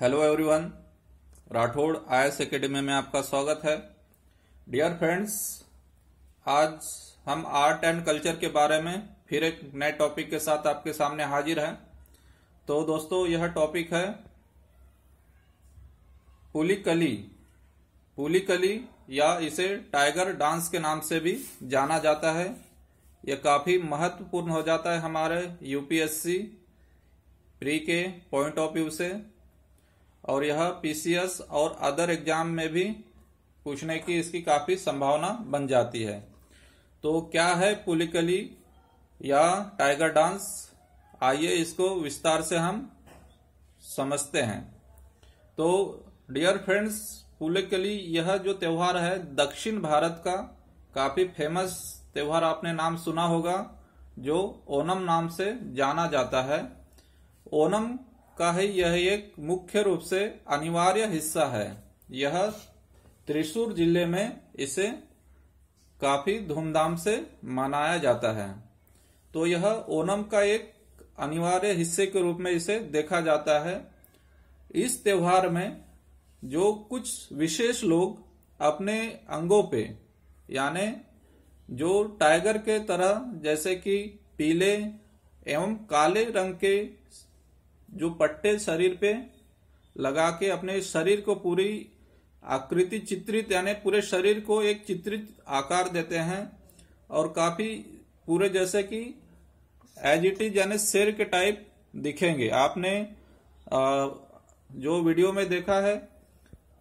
Hello everyone, Rathore IAS academy में आपका स्वागत है। डियर फ्रेंड्स, आज हम आर्ट एंड कल्चर के बारे में फिर एक नए टॉपिक के साथ आपके सामने हाजिर हैं। तो दोस्तों, यह टॉपिक है पुलिकली। पुलिकली या इसे टाइगर डांस के नाम से भी जाना जाता है। यह काफी महत्वपूर्ण हो जाता है हमारे यूपीएससी प्री के पॉइंट ऑफ व्यू से, और यह पीसीएस और अदर एग्जाम में भी पूछने की इसकी काफी संभावना बन जाती है। तो क्या है पुलिकली या टाइगर डांस, आइए इसको विस्तार से हम समझते हैं। तो डियर फ्रेंड्स, पुलिकली यह जो त्योहार है दक्षिण भारत का काफी फेमस त्योहार, आपने नाम सुना होगा, जो ओणम नाम से जाना जाता है। ओणम का है यह एक मुख्य रूप से अनिवार्य हिस्सा है। यह त्रिशूर जिले में इसे काफी धूमधाम से मनाया जाता है। तो यह ओणम का एक अनिवार्य हिस्से के रूप में इसे देखा जाता है। इस त्योहार में जो कुछ विशेष लोग अपने अंगों पे, यानी जो टाइगर के तरह जैसे कि पीले एवं काले रंग के जो पट्टे शरीर पे लगा के अपने शरीर को पूरी आकृति चित्रित, यानी पूरे शरीर को एक चित्रित आकार देते हैं, और काफी पूरे जैसे कि एज इट इज यानी शेर के टाइप दिखेंगे। आपने जो वीडियो में देखा है,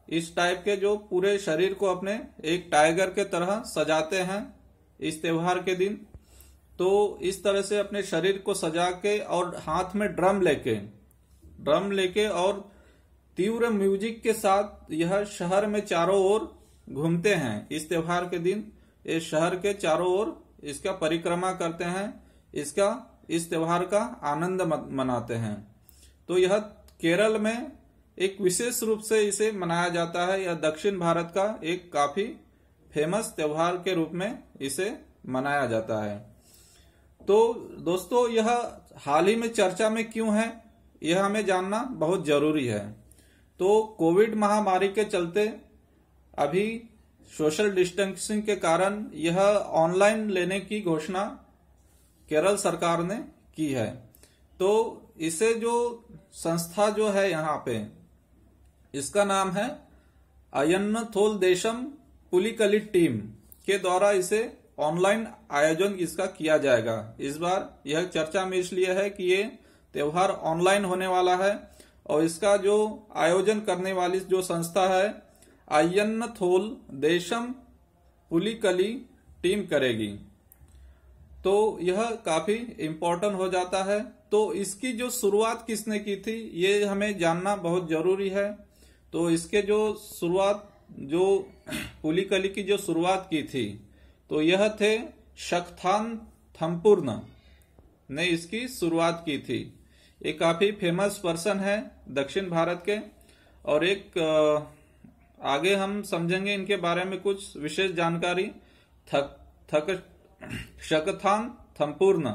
इस टाइप के जो पूरे शरीर को अपने एक टाइगर के तरह सजाते हैं इस त्योहार के दिन। तो इस तरह से अपने शरीर को सजा के और हाथ में ड्रम लेके और तीव्र म्यूजिक के साथ यह शहर में चारों ओर घूमते हैं। इस त्योहार के दिन ये शहर के चारों ओर इसका परिक्रमा करते हैं, इस त्योहार का आनंद मनाते हैं। तो यह केरल में एक विशेष रूप से इसे मनाया जाता है। यह दक्षिण भारत का एक काफी फेमस त्योहार के रूप में इसे मनाया जाता है। तो दोस्तों, यह हाल ही में चर्चा में क्यों है, यह हमें जानना बहुत जरूरी है। तो कोविड महामारी के चलते अभी सोशल डिस्टेंसिंग के कारण यह ऑनलाइन लेने की घोषणा केरल सरकार ने की है। तो इसे जो संस्था जो है यहाँ पे, इसका नाम है अयन्नथोल देशम पुलिकली टीम के द्वारा इसे ऑनलाइन आयोजन इसका किया जाएगा। इस बार यह चर्चा में इसलिए है कि ये त्योहार ऑनलाइन होने वाला है, और इसका जो आयोजन करने वाली जो संस्था है अयन्नथोल देशम पुलिकली टीम करेगी। तो यह काफी इम्पोर्टेंट हो जाता है। तो इसकी जो शुरुआत किसने की थी, ये हमें जानना बहुत जरूरी है। तो इसके जो पुलिकली की जो शुरुआत की थी, तो यह थे शक्थान थम्पुर्न ने इसकी शुरुआत की थी। ये काफी फेमस पर्सन है दक्षिण भारत के, और एक आगे हम समझेंगे इनके बारे में कुछ विशेष जानकारी। शक्थान थम्पुर्न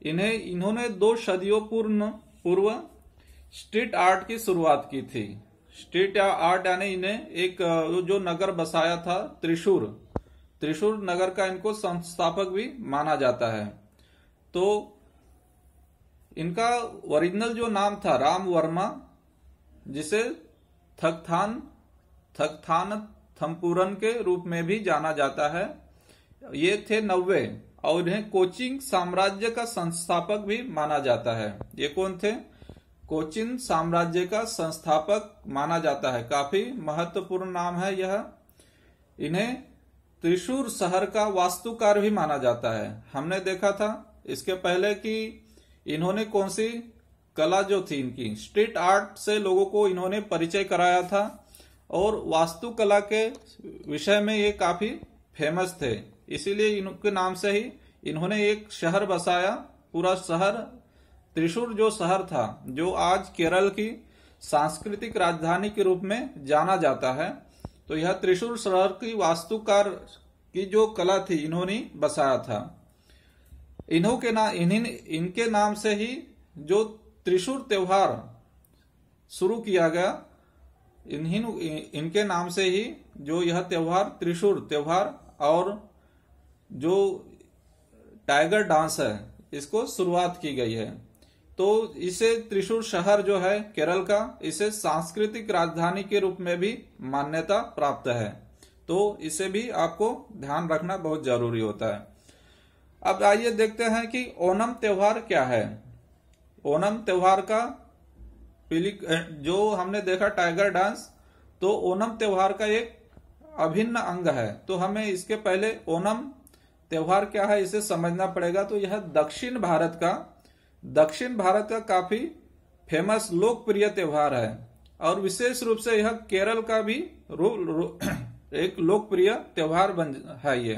इन्होंने 2 सदियों पूर्व स्ट्रीट आर्ट की शुरुआत की थी। स्ट्रीट आर्ट यानी इन्हें एक जो नगर बसाया था त्रिशूर नगर का इनको संस्थापक भी माना जाता है। तो इनका ओरिजिनल जो नाम था राम वर्मा, जिसे थकथान थम्पुरन के रूप में भी जाना जाता है। ये थे 90, और इन्हें कोचिन साम्राज्य का संस्थापक भी माना जाता है। ये कौन थे? कोचिन साम्राज्य का संस्थापक माना जाता है। काफी महत्वपूर्ण नाम है यह। इन्हें त्रिशूर शहर का वास्तुकार भी माना जाता है। हमने देखा था इसके पहले कि इन्होंने कौन सी कला जो थी, इनकी स्ट्रीट आर्ट से लोगों को इन्होंने परिचय कराया था, और वास्तुकला के विषय में ये काफी फेमस थे। इसीलिए इनके नाम से ही इन्होंने एक शहर बसाया। पूरा शहर त्रिशूर जो शहर था, जो आज केरल की सांस्कृतिक राजधानी के रूप में जाना जाता है, तो यह त्रिशूर शहर की वास्तुकार की जो कला थी इन्होंने बसाया था। इनके नाम से ही जो त्रिशूर त्योहार शुरू किया गया। इनके नाम से ही जो यह त्योहार त्रिशूल त्योहार और जो टाइगर डांस है इसको शुरुआत की गई है। तो इसे त्रिशूल शहर जो है केरल का, इसे सांस्कृतिक राजधानी के रूप में भी मान्यता प्राप्त है। तो इसे भी आपको ध्यान रखना बहुत जरूरी होता है। अब आइए देखते हैं कि ओणम त्योहार क्या है। ओणम त्योहार का जो हमने देखा टाइगर डांस, तो ओणम त्योहार का एक अभिन्न अंग है। तो हमें इसके पहले ओणम त्योहार क्या है इसे समझना पड़ेगा। तो यह दक्षिण भारत का काफी फेमस लोकप्रिय त्योहार है और विशेष रूप से यह केरल का भी एक लोकप्रिय त्योहार है ये।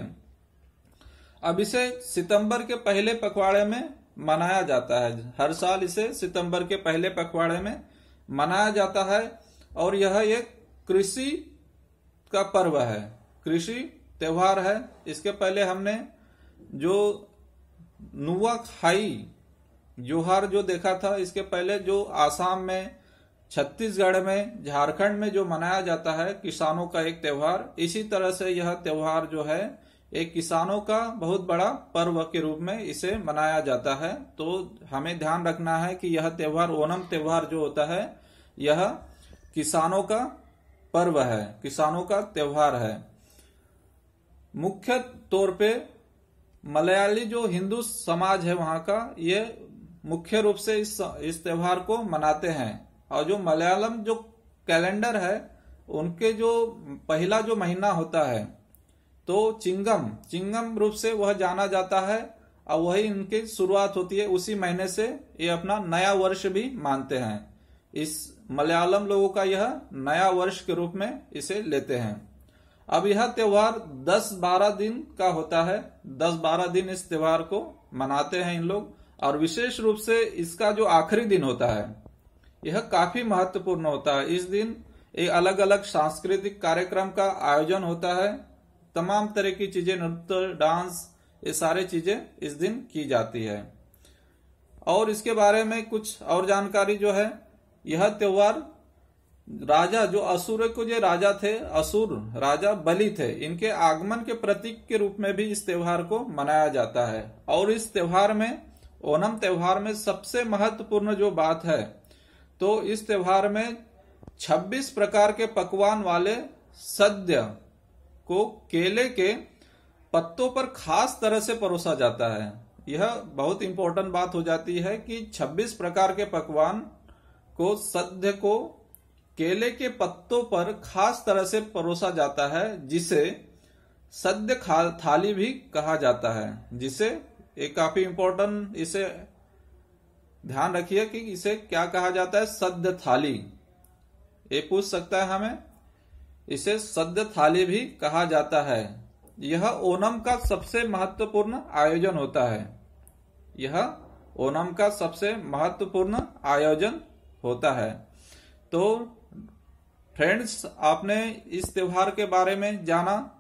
अब इसे सितंबर के पहले पखवाड़े में मनाया जाता है। हर साल इसे सितंबर के पहले पखवाड़े में मनाया जाता है और यह एक कृषि का पर्व है, कृषि त्योहार है। इसके पहले हमने जो नुआखाई जोहार जो देखा था, इसके पहले जो आसाम में, छत्तीसगढ़ में, झारखंड में जो मनाया जाता है किसानों का एक त्योहार, इसी तरह से यह त्योहार जो है एक किसानों का बहुत बड़ा पर्व के रूप में इसे मनाया जाता है। तो हमें ध्यान रखना है कि यह त्योहार ओणम त्योहार जो होता है यह किसानों का पर्व है, किसानों का त्योहार है। मुख्य तौर पे मलयाली जो हिंदू समाज है वहां का, ये मुख्य रूप से इस त्योहार को मनाते हैं। और जो मलयालम जो कैलेंडर है उनके जो पहला जो महीना होता है तो चिंगम रूप से वह जाना जाता है और वही इनकी शुरुआत होती है। उसी महीने से ये अपना नया वर्ष भी मानते हैं। इस मलयालम लोगों का यह नया वर्ष के रूप में इसे लेते हैं। अब यह त्योहार 10-12 दिन का होता है। 10-12 दिन इस त्योहार को मनाते हैं इन लोग। और विशेष रूप से इसका जो आखिरी दिन होता है यह काफी महत्वपूर्ण होता है। इस दिन एक अलग अलग सांस्कृतिक कार्यक्रम का आयोजन होता है। तमाम तरह की चीजें, नृत्य, डांस, ये सारे चीजें इस दिन की जाती है। और इसके बारे में कुछ और जानकारी जो है, यह त्योहार राजा जो असुर के जो राजा थे, असुर राजा बलि थे, इनके आगमन के प्रतीक के रूप में भी इस त्योहार को मनाया जाता है। और इस त्योहार में, ओणम त्योहार में सबसे महत्वपूर्ण जो बात है, तो इस त्योहार में 26 प्रकार के पकवान वाले सद्य को केले के पत्तों पर खास तरह से परोसा जाता है। यह बहुत इंपॉर्टेंट बात हो जाती है कि 26 प्रकार के पकवान को, सद्य को केले के पत्तों पर खास तरह से परोसा जाता है, जिसे सद्य थाली भी कहा जाता है। जिसे एक काफी इंपॉर्टेंट, इसे ध्यान रखिए कि इसे क्या कहा जाता है, सद्य थाली। ये पूछ सकता है हमें, इसे सद्य थाली भी कहा जाता है। यह ओणम का सबसे महत्वपूर्ण आयोजन होता है। यह ओणम का सबसे महत्वपूर्ण आयोजन होता है। तो फ्रेंड्स, आपने इस त्योहार के बारे में जाना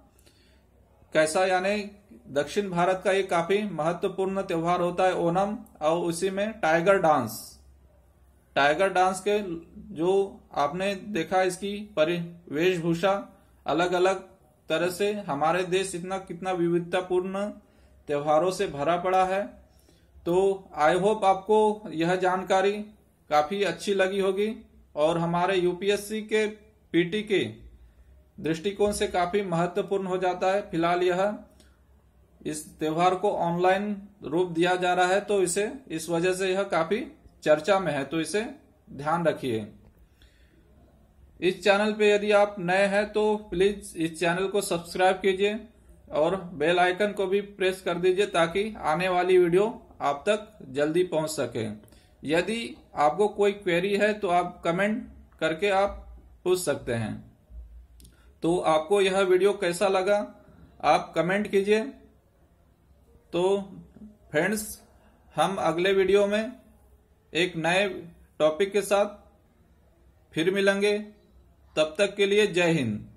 कैसा, यानी दक्षिण भारत का ये काफी महत्वपूर्ण त्योहार होता है ओणम। और उसी में टाइगर डांस के जो आपने देखा, इसकी वेशभूषा अलग अलग तरह से, हमारे देश इतना कितना विविधतापूर्ण त्योहारों से भरा पड़ा है। तो आई होप आपको यह जानकारी काफी अच्छी लगी होगी और हमारे यूपीएससी के पीटी के दृष्टिकोण से काफी महत्वपूर्ण हो जाता है। फिलहाल यह इस त्योहार को ऑनलाइन रूप दिया जा रहा है, तो इसे इस वजह से यह काफी चर्चा में है, तो इसे ध्यान रखिए। इस चैनल पे यदि आप नए हैं तो प्लीज इस चैनल को सब्सक्राइब कीजिए और बेल आइकन को भी प्रेस कर दीजिए ताकि आने वाली वीडियो आप तक जल्दी पहुंच सके। यदि आपको कोई क्वेरी है तो आप कमेंट करके आप पूछ सकते हैं। तो आपको यह वीडियो कैसा लगा आप कमेंट कीजिए। तो फ्रेंड्स, हम अगले वीडियो में एक नए टॉपिक के साथ फिर मिलेंगे। तब तक के लिए जय हिंद।